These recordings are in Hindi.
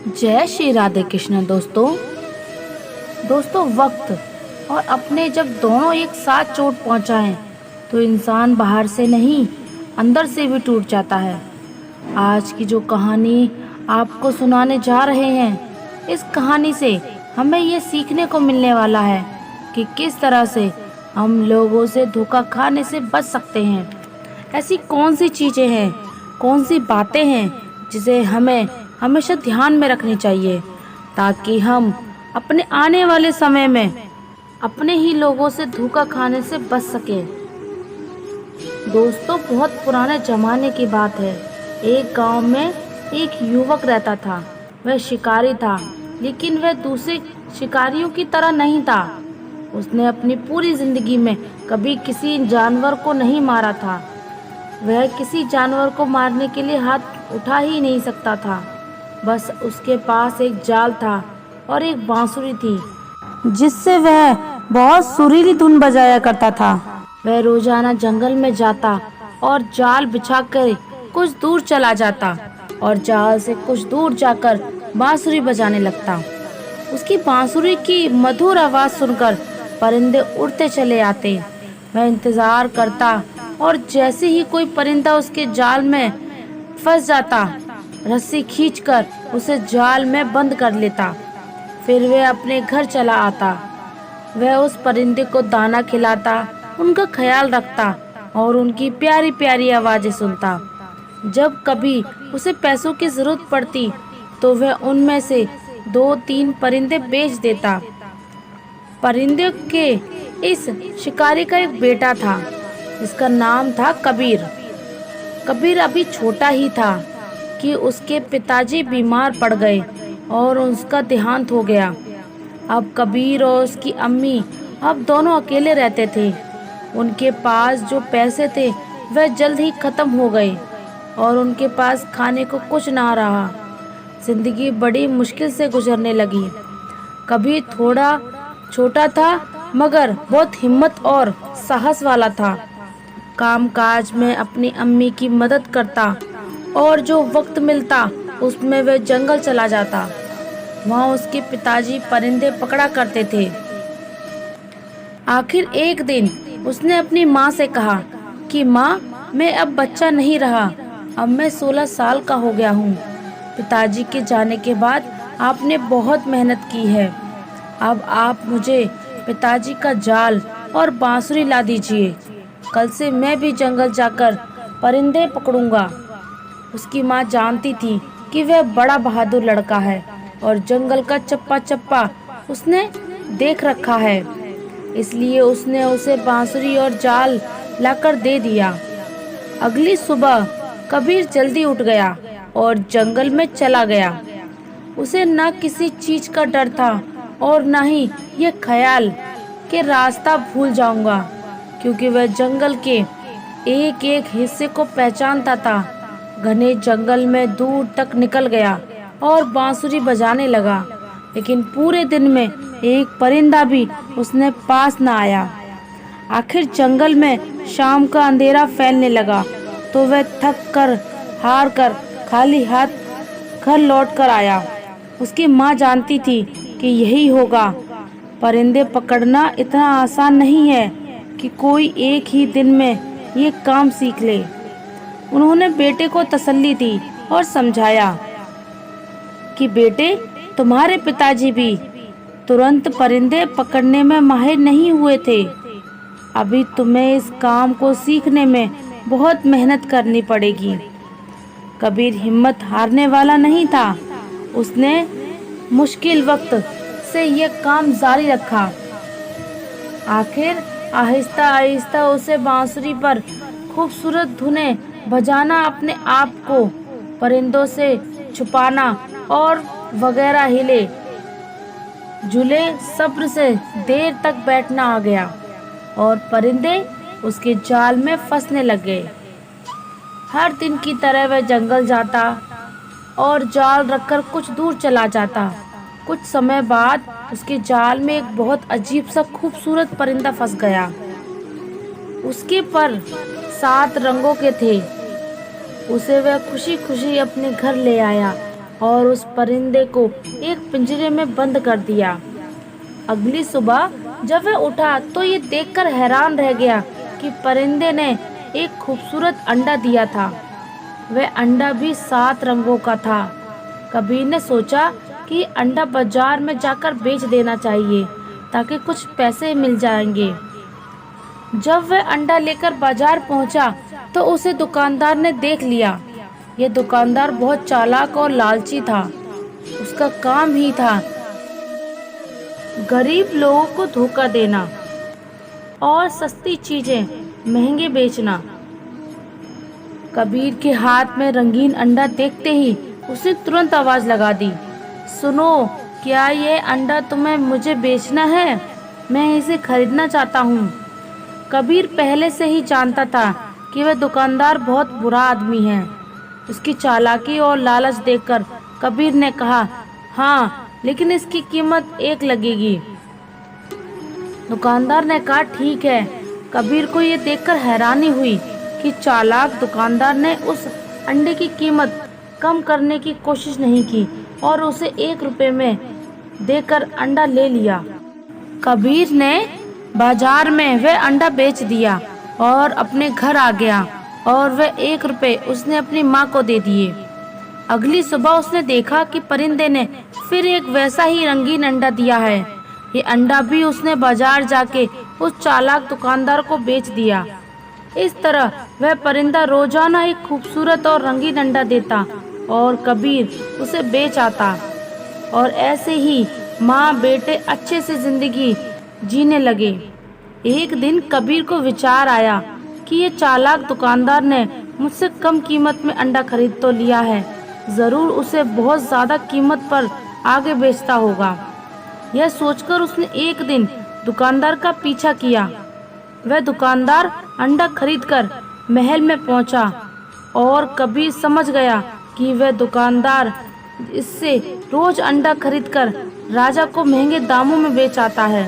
जय श्री राधे कृष्ण। दोस्तों वक्त और अपने जब दोनों एक साथ चोट पहुंचाएं तो इंसान बाहर से नहीं अंदर से भी टूट जाता है। आज की जो कहानी आपको सुनाने जा रहे हैं, इस कहानी से हमें ये सीखने को मिलने वाला है कि किस तरह से हम लोगों से धोखा खाने से बच सकते हैं। ऐसी कौन सी चीज़ें हैं, कौन सी बातें हैं जिसे हमें हमेशा ध्यान में रखनी चाहिए ताकि हम अपने आने वाले समय में अपने ही लोगों से धोखा खाने से बच सके। दोस्तों, बहुत पुराने जमाने की बात है। एक गांव में एक युवक रहता था। वह शिकारी था, लेकिन वह दूसरे शिकारियों की तरह नहीं था। उसने अपनी पूरी जिंदगी में कभी किसी जानवर को नहीं मारा था। वह किसी जानवर को मारने के लिए हाथ उठा ही नहीं सकता था। बस उसके पास एक जाल था और एक बांसुरी थी जिससे वह बहुत सुरीली धुन बजाया करता था। वह रोजाना जंगल में जाता और जाल बिछाकर कुछ दूर चला जाता और जाल से कुछ दूर जाकर बांसुरी बजाने लगता। उसकी बांसुरी की मधुर आवाज सुनकर परिंदे उड़ते चले आते। वह इंतजार करता और जैसे ही कोई परिंदा उसके जाल में फंस जाता, रस्सी खींचकर उसे जाल में बंद कर लेता। फिर वह अपने घर चला आता। वह उस परिंदे को दाना खिलाता, उनका ख्याल रखता और उनकी प्यारी प्यारी आवाजें सुनता। जब कभी उसे पैसों की जरूरत पड़ती तो वह उनमें से 2-3 परिंदे बेच देता। परिंदे के इस शिकारी का एक बेटा था जिसका नाम था कबीर। कबीर अभी छोटा ही था कि उसके पिताजी बीमार पड़ गए और उसका देहांत हो गया। अब कबीर और उसकी अम्मी अब दोनों अकेले रहते थे। उनके पास जो पैसे थे वह जल्द ही खत्म हो गए और उनके पास खाने को कुछ ना रहा। जिंदगी बड़ी मुश्किल से गुजरने लगी। कबीर थोड़ा छोटा था मगर बहुत हिम्मत और साहस वाला था। कामकाज में अपनी अम्मी की मदद करता और जो वक्त मिलता उसमें वह जंगल चला जाता। वहाँ उसके पिताजी परिंदे पकड़ा करते थे। आखिर एक दिन उसने अपनी माँ से कहा कि माँ, मैं अब बच्चा नहीं रहा। अब मैं 16 साल का हो गया हूँ। पिताजी के जाने के बाद आपने बहुत मेहनत की है। अब आप मुझे पिताजी का जाल और बांसुरी ला दीजिए। कल से मैं भी जंगल जाकर परिंदे पकड़ूंगा। उसकी माँ जानती थी कि वह बड़ा बहादुर लड़का है और जंगल का चप्पा चप्पा उसने देख रखा है, इसलिए उसने उसे बांसुरी और जाल लाकर दे दिया। अगली सुबह कबीर जल्दी उठ गया और जंगल में चला गया। उसे न किसी चीज का डर था और न ही ये ख्याल कि रास्ता भूल जाऊंगा, क्योंकि वह जंगल के एक एक हिस्से को पहचानता था। घने जंगल में दूर तक निकल गया और बांसुरी बजाने लगा, लेकिन पूरे दिन में एक परिंदा भी उसने पास न आया। आखिर जंगल में शाम का अंधेरा फैलने लगा तो वह थक कर हार कर खाली हाथ घर लौट कर आया। उसकी माँ जानती थी कि यही होगा। परिंदे पकड़ना इतना आसान नहीं है कि कोई एक ही दिन में ये काम सीख ले। उन्होंने बेटे को तसल्ली दी और समझाया कि बेटे, तुम्हारे पिताजी भी तुरंत परिंदे पकड़ने में माहिर नहीं हुए थे। अभी तुम्हें इस काम को सीखने में बहुत मेहनत करनी पड़ेगी। कबीर हिम्मत हारने वाला नहीं था। उसने मुश्किल वक्त से यह काम जारी रखा। आखिर आहिस्ता आहिस्ता उसे बांसुरी पर खूबसूरत धुनें बजाना, अपने आप को परिंदों से छुपाना और वगैरह हिले झूले सब्र से देर तक बैठना आ गया और परिंदे उसके जाल में फंसने लग गए। हर दिन की तरह वह जंगल जाता और जाल रखकर कुछ दूर चला जाता। कुछ समय बाद उसके जाल में एक बहुत अजीब सा खूबसूरत परिंदा फंस गया। उसके पर 7 रंगों के थे। उसे वह खुशी खुशी अपने घर ले आया और उस परिंदे को एक पिंजरे में बंद कर दिया। अगली सुबह जब वह उठा तो ये देखकर हैरान रह गया कि परिंदे ने एक खूबसूरत अंडा दिया था। वह अंडा भी 7 रंगों का था। कबीर ने सोचा कि अंडा बाजार में जाकर बेच देना चाहिए ताकि कुछ पैसे मिल जाएंगे। जब वह अंडा लेकर बाजार पहुंचा तो उसे दुकानदार ने देख लिया। यह दुकानदार बहुत चालाक और लालची था। उसका काम ही था गरीब लोगों को धोखा देना और सस्ती चीजें महंगे बेचना। कबीर के हाथ में रंगीन अंडा देखते ही उसने तुरंत आवाज लगा दी, सुनो, क्या ये अंडा तुम्हें मुझे बेचना है? मैं इसे खरीदना चाहता हूँ। कबीर पहले से ही जानता था कि वह दुकानदार बहुत बुरा आदमी है। उसकी चालाकी और लालच देखकर कबीर ने कहा, हाँ, लेकिन इसकी कीमत 1 लगेगी। दुकानदार ने कहा, ठीक है। कबीर को ये देखकर हैरानी हुई कि चालाक दुकानदार ने उस अंडे की कीमत कम करने की कोशिश नहीं की और उसे 1 रुपए में देकर अंडा ले लिया। कबीर ने बाजार में वह अंडा बेच दिया और अपने घर आ गया और वह 1 रुपए उसने अपनी माँ को दे दिए। अगली सुबह उसने देखा कि परिंदे ने फिर एक वैसा ही रंगीन अंडा दिया है। ये अंडा भी उसने बाजार जाके उस चालाक दुकानदार को बेच दिया। इस तरह वह परिंदा रोजाना एक खूबसूरत और रंगीन अंडा देता और कबीर उसे बेच आता। और ऐसे ही माँ बेटे अच्छे से जिंदगी जीने लगे। एक दिन कबीर को विचार आया कि ये चालाक दुकानदार ने मुझसे कम कीमत में अंडा खरीद तो लिया है, जरूर उसे बहुत ज्यादा कीमत पर आगे बेचता होगा। यह सोचकर उसने एक दिन दुकानदार का पीछा किया। वह दुकानदार अंडा खरीदकर महल में पहुंचा और कबीर समझ गया कि वह दुकानदार इससे रोज अंडा खरीदकर राजा को महंगे दामों में बेच आता है।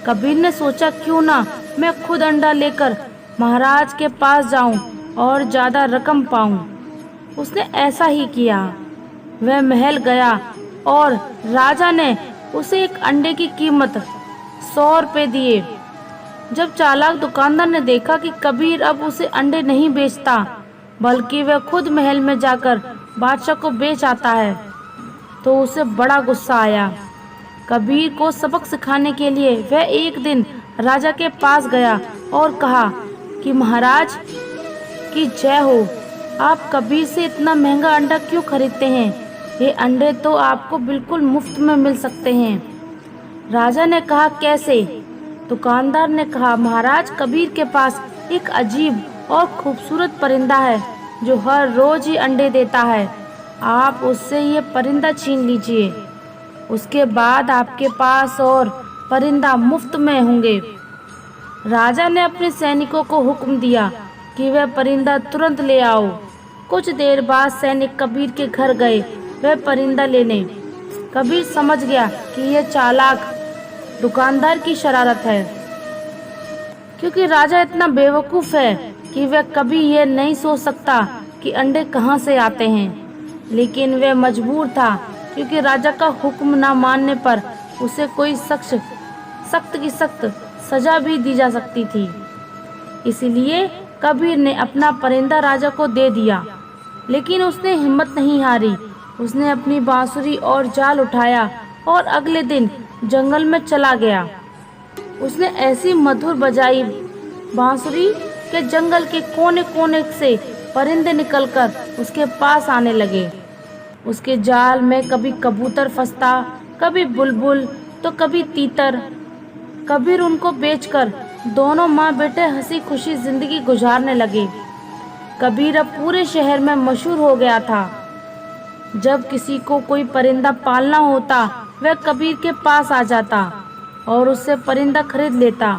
कबीर ने सोचा, क्यों ना मैं खुद अंडा लेकर महाराज के पास जाऊं और ज्यादा रकम पाऊं। उसने ऐसा ही किया। वह महल गया और राजा ने उसे एक अंडे की कीमत 100 रुपए दिए। जब चालाक दुकानदार ने देखा कि कबीर अब उसे अंडे नहीं बेचता बल्कि वह खुद महल में जाकर बादशाह को बेच आता है, तो उसे बड़ा गुस्सा आया। कबीर को सबक सिखाने के लिए वह एक दिन राजा के पास गया और कहा कि महाराज की जय हो, आप कबीर से इतना महंगा अंडा क्यों खरीदते हैं? ये अंडे तो आपको बिल्कुल मुफ्त में मिल सकते हैं। राजा ने कहा, कैसे? दुकानदार ने कहा, महाराज, कबीर के पास एक अजीब और खूबसूरत परिंदा है जो हर रोज ही अंडे देता है। आप उससे ये परिंदा छीन लीजिए, उसके बाद आपके पास और परिंदा मुफ्त में होंगे। राजा ने अपने सैनिकों को हुक्म दिया कि वह परिंदा तुरंत ले आओ। कुछ देर बाद सैनिक कबीर के घर गए वह परिंदा लेने। कबीर समझ गया कि यह चालाक दुकानदार की शरारत है, क्योंकि राजा इतना बेवकूफ़ है कि वह कभी यह नहीं सोच सकता कि अंडे कहाँ से आते हैं। लेकिन वह मजबूर था, क्योंकि राजा का हुक्म न मानने पर उसे कोई सख्त की सख्त सजा भी दी जा सकती थी। इसलिए कबीर ने अपना परिंदा राजा को दे दिया। लेकिन उसने हिम्मत नहीं हारी। उसने अपनी बांसुरी और जाल उठाया और अगले दिन जंगल में चला गया। उसने ऐसी मधुर बजाई बांसुरी के जंगल के कोने कोने से परिंदे निकलकर उसके पास आने लगे। उसके जाल में कभी कबूतर फंसता, कभी बुलबुल तो कभी तीतर। कबीर उनको बेचकर दोनों माँ बेटे हंसी खुशी जिंदगी गुजारने लगे। कबीर अब पूरे शहर में मशहूर हो गया था। जब किसी को कोई परिंदा पालना होता वह कबीर के पास आ जाता और उससे परिंदा खरीद लेता।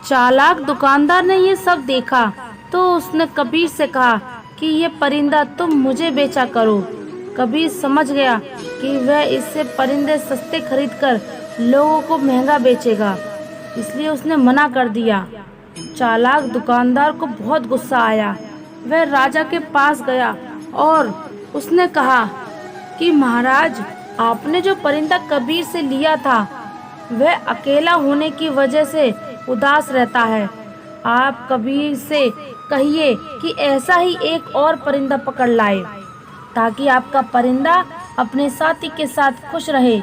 चालाक दुकानदार ने ये सब देखा तो उसने कबीर से कहा कि ये परिंदा तुम मुझे बेचा करो। कबीर समझ गया कि वह इससे परिंदे सस्ते खरीदकर लोगों को महंगा बेचेगा, इसलिए उसने मना कर दिया। चालाक दुकानदार को बहुत गुस्सा आया। वह राजा के पास गया और उसने कहा कि महाराज, आपने जो परिंदा कबीर से लिया था वह अकेला होने की वजह से उदास रहता है। आप कबीर से कहिए कि ऐसा ही एक और परिंदा पकड़ लाए ताकि आपका परिंदा अपने साथी के साथ खुश रहे।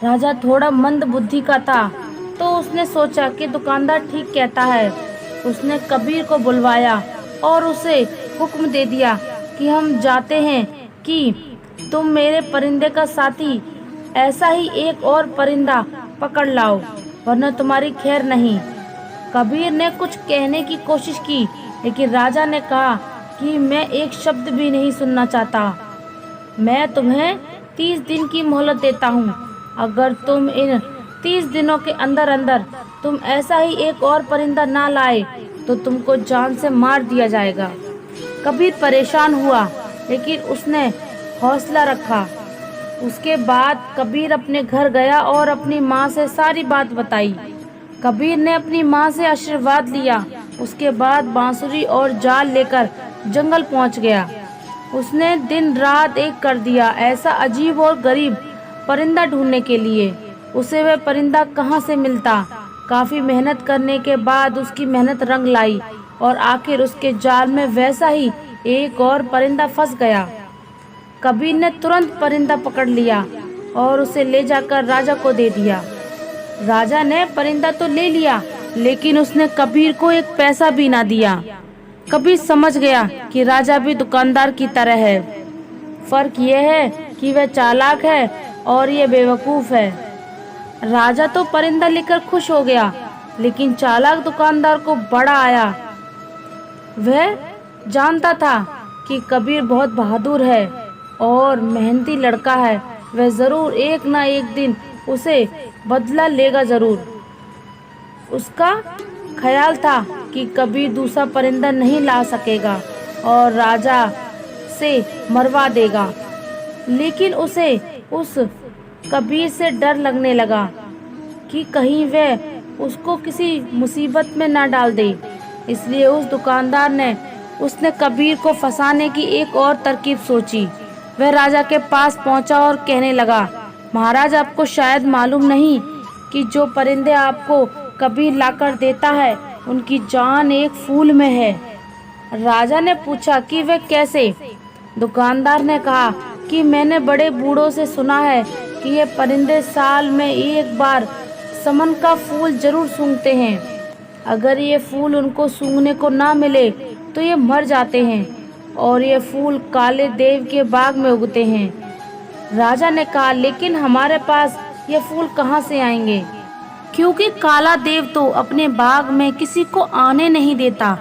राजा थोड़ा मंद बुद्धि का था तो उसने सोचा कि दुकानदार ठीक कहता है। उसने कबीर को बुलवाया और उसे हुक्म दे दिया कि हम जाते हैं कि तुम मेरे परिंदे का साथी ऐसा ही एक और परिंदा पकड़ लाओ, वरना तुम्हारी खैर नहीं। कबीर ने कुछ कहने की कोशिश की, लेकिन राजा ने कहा कि मैं एक शब्द भी नहीं सुनना चाहता। मैं तुम्हें 30 दिन की मोहलत देता हूँ। अगर तुम इन 30 दिनों के अंदर अंदर तुम ऐसा ही एक और परिंदा ना लाए तो तुमको जान से मार दिया जाएगा। कबीर परेशान हुआ, लेकिन उसने हौसला रखा। उसके बाद कबीर अपने घर गया और अपनी माँ से सारी बात बताई। कबीर ने अपनी माँ से आशीर्वाद लिया। उसके बाद बांसुरी और जाल लेकर जंगल पहुँच गया। उसने दिन रात एक कर दिया, ऐसा अजीब और गरीब परिंदा ढूंढने के लिए। उसे वह परिंदा कहाँ से मिलता। काफी मेहनत करने के बाद उसकी मेहनत रंग लाई और आखिर उसके जाल में वैसा ही एक और परिंदा फंस गया। कबीर ने तुरंत परिंदा पकड़ लिया और उसे ले जाकर राजा को दे दिया। राजा ने परिंदा तो ले लिया, लेकिन उसने कबीर को एक पैसा भी ना दिया। कबीर समझ गया कि राजा भी दुकानदार की तरह है। फर्क यह है कि वह चालाक है और ये बेवकूफ है। राजा तो परिंदा लेकर खुश हो गया, लेकिन चालाक दुकानदार को बड़ा आया। वह जानता था कि कबीर बहुत बहादुर है और मेहनती लड़का है। वह जरूर एक ना एक दिन उसे बदला लेगा जरूर। उसका ख्याल था कि कबीर दूसरा परिंदा नहीं ला सकेगा और राजा से मरवा देगा, लेकिन उसे उस कबीर से डर लगने लगा कि कहीं वह उसको किसी मुसीबत में ना डाल दे। इसलिए उस दुकानदार ने उसने कबीर को फंसाने की एक और तरकीब सोची। वह राजा के पास पहुंचा और कहने लगा, महाराज, आपको शायद मालूम नहीं कि जो परिंदे आपको कबीर लाकर देता है उनकी जान एक फूल में है। राजा ने पूछा कि वह कैसे। दुकानदार ने कहा कि मैंने बड़े बूढ़ों से सुना है कि ये परिंदे साल में एक बार समन का फूल जरूर सूंघते हैं। अगर ये फूल उनको सूंघने को ना मिले तो ये मर जाते हैं और ये फूल काले देव के बाग में उगते हैं। राजा ने कहा, लेकिन हमारे पास ये फूल कहाँ से आएंगे, क्योंकि काला देव तो अपने बाग में किसी को आने नहीं देता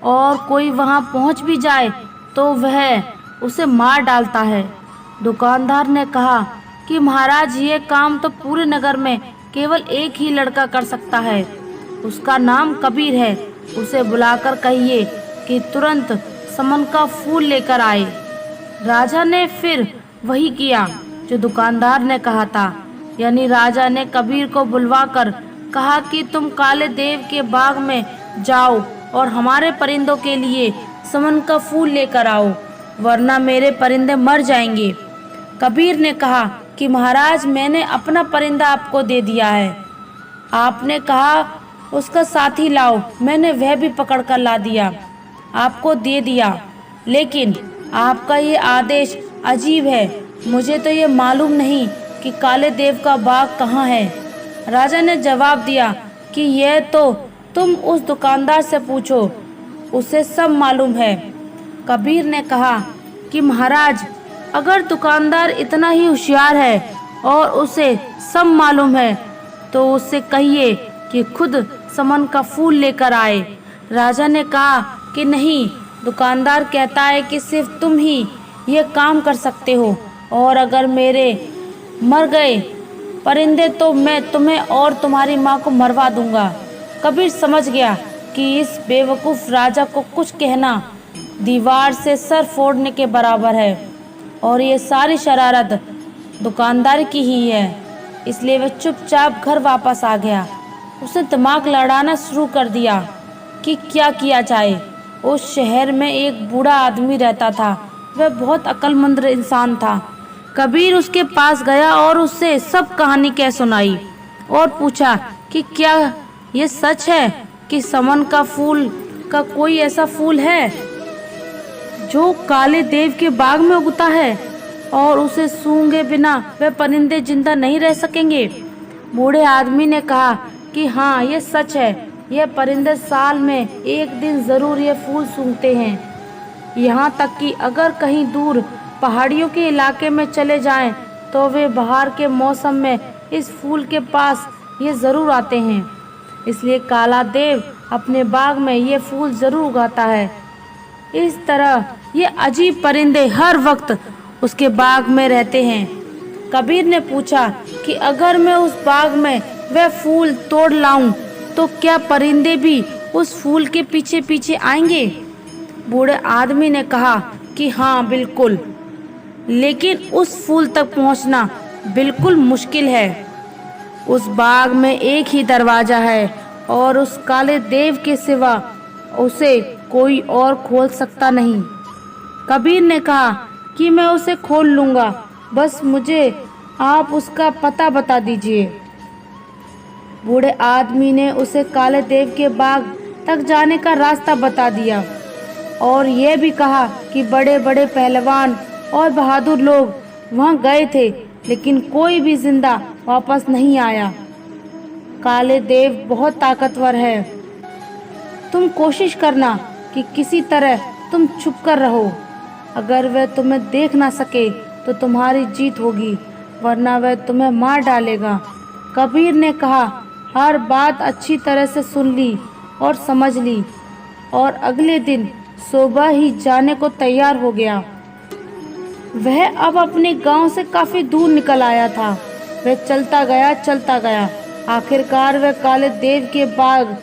और कोई वहां पहुंच भी जाए तो वह उसे मार डालता है। दुकानदार ने कहा कि महाराज, ये काम तो पूरे नगर में केवल एक ही लड़का कर सकता है। उसका नाम कबीर है। उसे बुलाकर कहिए कि तुरंत समन का फूल लेकर आए। राजा ने फिर वही किया जो दुकानदार ने कहा था, यानी राजा ने कबीर को बुलवाकर कहा कि तुम काले देव के बाग में जाओ और हमारे परिंदों के लिए समन का फूल लेकर आओ, वरना मेरे परिंदे मर जाएंगे। कबीर ने कहा कि महाराज, मैंने अपना परिंदा आपको दे दिया है। आपने कहा उसका साथी लाओ, मैंने वह भी पकड़ कर ला दिया, आपको दे दिया, लेकिन आपका ये आदेश अजीब है। मुझे तो ये मालूम नहीं कि काले देव का बाग कहाँ है। राजा ने जवाब दिया कि यह तो तुम उस दुकानदार से पूछो, उसे सब मालूम है। कबीर ने कहा कि महाराज, अगर दुकानदार इतना ही होशियार है और उसे सब मालूम है तो उससे कहिए कि खुद समन का फूल लेकर आए। राजा ने कहा कि नहीं, दुकानदार कहता है कि सिर्फ तुम ही ये काम कर सकते हो और अगर मेरे मर गए परिंदे तो मैं तुम्हें और तुम्हारी माँ को मरवा दूंगा। कबीर समझ गया कि इस बेवकूफ़ राजा को कुछ कहना दीवार से सर फोड़ने के बराबर है और ये सारी शरारत दुकानदार की ही है। इसलिए वह चुपचाप घर वापस आ गया। उसने दिमाग लड़ाना शुरू कर दिया कि क्या किया जाए। उस शहर में एक बूढ़ा आदमी रहता था। वह बहुत अक्लमंद इंसान था, कबीर उसके पास गया और उससे सब कहानी कह सुनाई और पूछा कि क्या ये सच है कि समन का फूल का कोई ऐसा फूल है जो काले देव के बाग में उगता है और उसे सूंघे बिना वे परिंदे जिंदा नहीं रह सकेंगे। बूढ़े आदमी ने कहा कि हाँ, ये सच है। ये परिंदे साल में एक दिन जरूर ये फूल सूंघते हैं। यहाँ तक कि अगर कहीं दूर पहाड़ियों के इलाके में चले जाएं तो वे बाहर के मौसम में इस फूल के पास ये जरूर आते हैं। इसलिए काला देव अपने बाग में ये फूल जरूर उगाता है। इस तरह ये अजीब परिंदे हर वक्त उसके बाग में रहते हैं। कबीर ने पूछा कि अगर मैं उस बाग में वह फूल तोड़ लाऊं तो क्या परिंदे भी उस फूल के पीछे पीछे आएंगे? बूढ़े आदमी ने कहा कि हाँ, बिल्कुल, लेकिन उस फूल तक पहुंचना बिल्कुल मुश्किल है। उस बाग में एक ही दरवाजा है और उस काले देव के सिवा उसे कोई और खोल सकता नहीं। कबीर ने कहा कि मैं उसे खोल लूंगा, बस मुझे आप उसका पता बता दीजिए। बूढ़े आदमी ने उसे काले देव के बाग तक जाने का रास्ता बता दिया और यह भी कहा कि बड़े बड़े पहलवान और बहादुर लोग वहां गए थे, लेकिन कोई भी जिंदा वापस नहीं आया। काले देव बहुत ताकतवर है। तुम कोशिश करना कि किसी तरह तुम छुप कर रहो। अगर वह तुम्हें देख ना सके तो तुम्हारी जीत होगी, वरना वह तुम्हें मार डालेगा। कबीर ने कहा, हर बात अच्छी तरह से सुन ली और समझ ली और अगले दिन सुबह ही जाने को तैयार हो गया। वह अब अपने गांव से काफी दूर निकल आया था। वह चलता गया, आखिरकार वह काले देव के बाग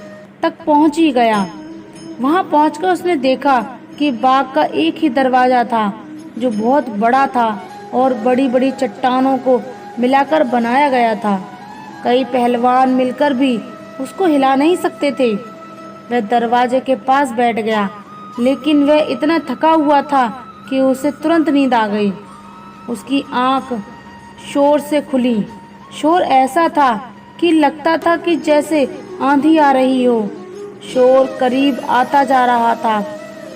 तक पहुंच ही गया। वहां पहुंचकर उसने देखा कि बाग का एक ही दरवाजा था जो बहुत बड़ा था और बड़ी बड़ी चट्टानों को मिलाकर बनाया गया था। कई पहलवान मिलकर भी उसको हिला नहीं सकते थे। वह दरवाजे के पास बैठ गया, लेकिन वह इतना थका हुआ था कि उसे तुरंत नींद आ गई। उसकी आंख शोर से खुली। शोर ऐसा था कि लगता था कि जैसे आंधी आ रही हो। शोर करीब आता जा रहा था।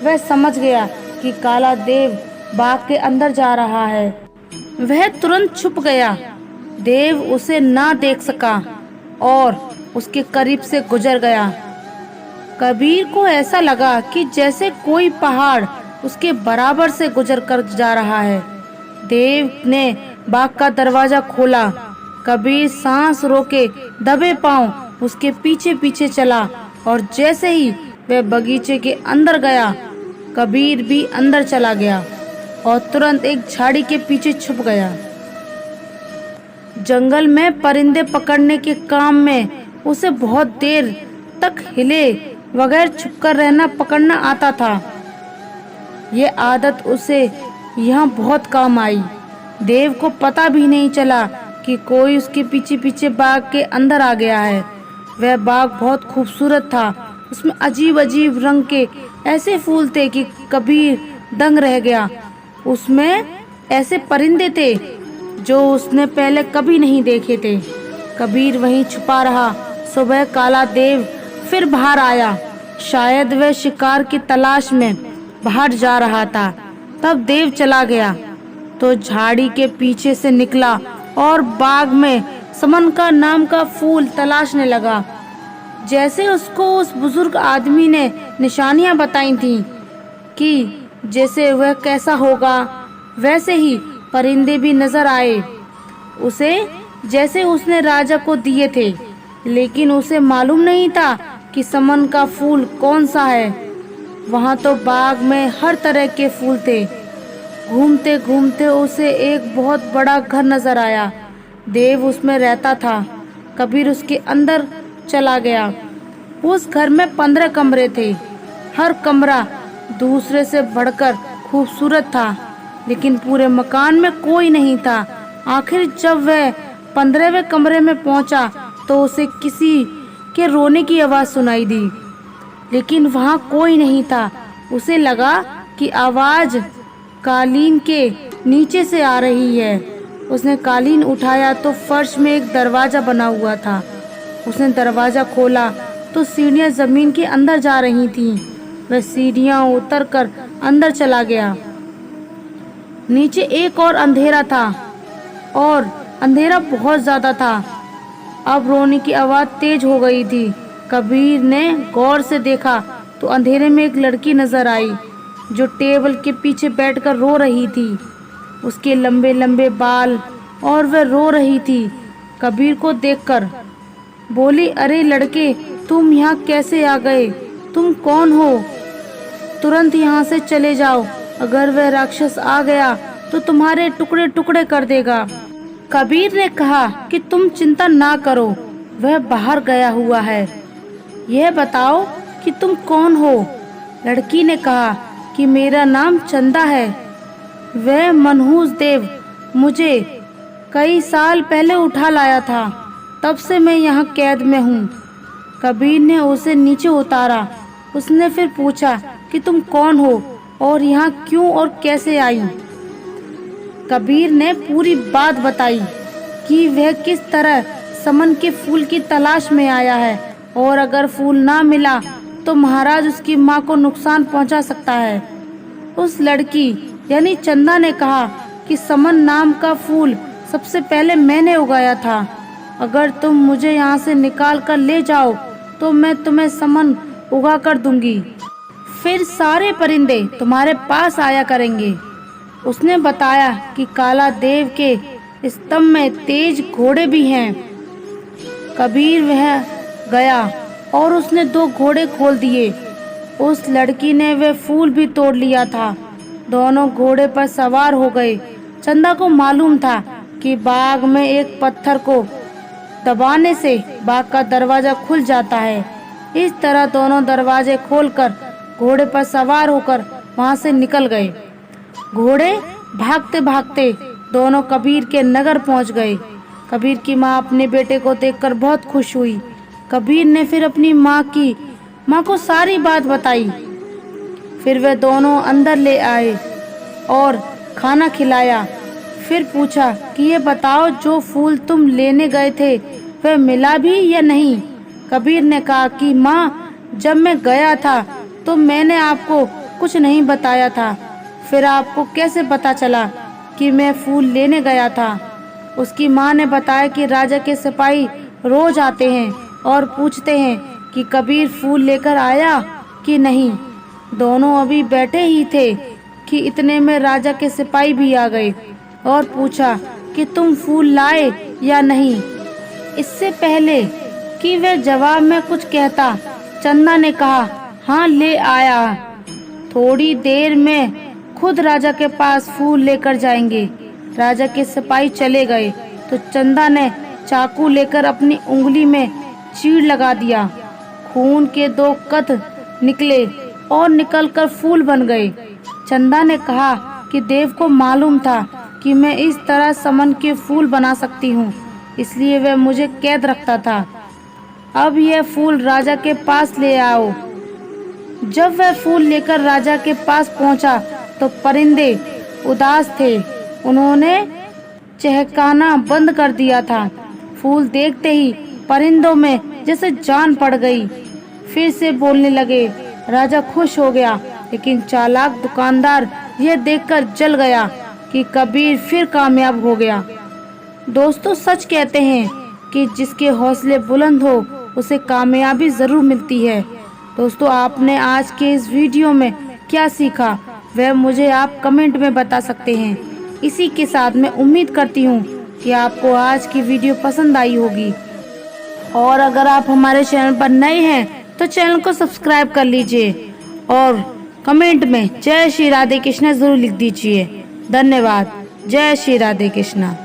वह समझ गया कि काला देव बाग के अंदर जा रहा है। वह तुरंत छुप गया। देव उसे ना देख सका और उसके करीब से गुजर गया। कबीर को ऐसा लगा कि जैसे कोई पहाड़ उसके बराबर से गुजर कर जा रहा है। देव ने बाग का दरवाजा खोला। कबीर सांस रोके दबे पांव उसके पीछे पीछे चला और जैसे ही वह बगीचे के अंदर गया, कबीर भी अंदर चला गया और तुरंत एक झाड़ी के पीछे छुप गया। जंगल में परिंदे पकड़ने के काम में उसे बहुत देर तक हिले बगैर छुपकर रहना पकड़ना आता था। ये आदत उसे यहाँ बहुत काम आई। देव को पता भी नहीं चला कि कोई उसके पीछे पीछे बाग के अंदर आ गया है। वह बाग बहुत खूबसूरत था। उसमें अजीब अजीब रंग के ऐसे फूल थे कि कबीर दंग रह गया। उसमें ऐसे परिंदे थे जो उसने पहले कभी नहीं देखे थे। कबीर वहीं छुपा रहा। सुबह काला देव फिर बाहर आया। शायद वह शिकार की तलाश में बाहर जा रहा था। तब देव चला गया तो झाड़ी के पीछे से निकला और बाग में समन का नाम का फूल तलाशने लगा। जैसे उसको उस बुजुर्ग आदमी ने निशानियां बताई थीं कि जैसे वह कैसा होगा, वैसे ही परिंदे भी नजर आए उसे जैसे उसने राजा को दिए थे। लेकिन उसे मालूम नहीं था कि समन का फूल कौन सा है। वहां तो बाग में हर तरह के फूल थे। घूमते घूमते उसे एक बहुत बड़ा घर नजर आया। देव उसमें रहता था। कबीर उसके अंदर चला गया। उस घर में 15 कमरे थे। हर कमरा दूसरे से बढ़कर खूबसूरत था, लेकिन पूरे मकान में कोई नहीं था। आखिर जब वह 15वें कमरे में पहुंचा तो उसे किसी के रोने की आवाज सुनाई दी, लेकिन वहां कोई नहीं था। उसे लगा कि आवाज कालीन के नीचे से आ रही है। उसने कालीन उठाया तो फर्श में एक दरवाज़ा बना हुआ था। उसने दरवाज़ा खोला तो सीढ़ियाँ ज़मीन के अंदर जा रही थीं। वह सीढ़ियाँ उतर कर अंदर चला गया। नीचे एक और अंधेरा था और अंधेरा बहुत ज़्यादा था। अब रोने की आवाज़ तेज हो गई थी। कबीर ने गौर से देखा तो अंधेरे में एक लड़की नजर आई जो टेबल के पीछे बैठकर रो रही थी। उसके लंबे लंबे बाल और वह रो रही थी। कबीर को देखकर बोली, अरे लड़के, तुम यहाँ कैसे आ गए? तुम कौन हो? तुरंत यहाँ से चले जाओ, अगर वह राक्षस आ गया तो तुम्हारे टुकड़े टुकड़े कर देगा। कबीर ने कहा कि तुम चिंता ना करो, वह बाहर गया हुआ है। यह बताओ कि तुम कौन हो? लड़की ने कहा कि मेरा नाम चंदा है। वह मनहूस देव मुझे कई साल पहले उठा लाया था, तब से मैं यहाँ कैद में हूँ। कबीर ने उसे नीचे उतारा। उसने फिर पूछा कि तुम कौन हो और यहाँ क्यों और कैसे आई? कबीर ने पूरी बात बताई कि वह किस तरह समन के फूल की तलाश में आया है और अगर फूल ना मिला तो महाराज उसकी माँ को नुकसान पहुँचा सकता है। उस लड़की यानी चंदा ने कहा कि समन नाम का फूल सबसे पहले मैंने उगाया था। अगर तुम मुझे यहाँ से निकाल कर ले जाओ तो मैं तुम्हें समन उगा कर दूंगी, फिर सारे परिंदे तुम्हारे पास आया करेंगे। उसने बताया कि काला देव के स्तंभ में तेज घोड़े भी हैं। कबीर वह गया और उसने 2 घोड़े खोल दिए। उस लड़की ने वह फूल भी तोड़ लिया था। दोनों घोड़े पर सवार हो गए। चंदा को मालूम था कि बाग में एक पत्थर को दबाने से बाग का दरवाजा खुल जाता है। इस तरह दोनों दरवाजे खोलकर घोड़े पर सवार होकर वहां से निकल गए। घोड़े भागते भागते दोनों कबीर के नगर पहुंच गए। कबीर की माँ अपने बेटे को देखकर बहुत खुश हुई। कबीर ने फिर अपनी माँ को सारी बात बताई। फिर वे दोनों अंदर ले आए और खाना खिलाया। फिर पूछा कि ये बताओ, जो फूल तुम लेने गए थे वह मिला भी या नहीं? कबीर ने कहा कि माँ, जब मैं गया था तो मैंने आपको कुछ नहीं बताया था, फिर आपको कैसे पता चला कि मैं फूल लेने गया था? उसकी माँ ने बताया कि राजा के सिपाही रोज आते हैं और पूछते हैं कि कबीर फूल लेकर आया कि नहीं। दोनों अभी बैठे ही थे कि इतने में राजा के सिपाही भी आ गए और पूछा कि तुम फूल लाए या नहीं। इससे पहले कि वह जवाब में कुछ कहता, चंदा ने कहा, हाँ ले आया। थोड़ी देर में खुद राजा के पास फूल लेकर जाएंगे। राजा के सिपाही चले गए तो चंदा ने चाकू लेकर अपनी उंगली में चीड़ लगा दिया। खून के 2 कत निकले और निकलकर फूल बन गए। चंदा ने कहा कि देव को मालूम था कि मैं इस तरह समन के फूल बना सकती हूँ, इसलिए वह मुझे कैद रखता था। अब यह फूल राजा के पास ले आओ। जब वह फूल लेकर राजा के पास पहुंचा तो परिंदे उदास थे। उन्होंने चहकाना बंद कर दिया था। फूल देखते ही परिंदों में जैसे जान पड़ गई। फिर से बोलने लगे। राजा खुश हो गया, लेकिन चालाक दुकानदार यह देखकर जल गया कि कबीर फिर कामयाब हो गया। दोस्तों, सच कहते हैं कि जिसके हौसले बुलंद हो उसे कामयाबी जरूर मिलती है। दोस्तों, आपने आज के इस वीडियो में क्या सीखा वह मुझे आप कमेंट में बता सकते हैं। इसी के साथ मैं उम्मीद करती हूँ कि आपको आज की वीडियो पसंद आई होगी, और अगर आप हमारे चैनल पर नए हैं तो चैनल को सब्सक्राइब कर लीजिए और कमेंट में जय श्री राधे कृष्णा जरूर लिख दीजिए। धन्यवाद। जय श्री राधे कृष्णा।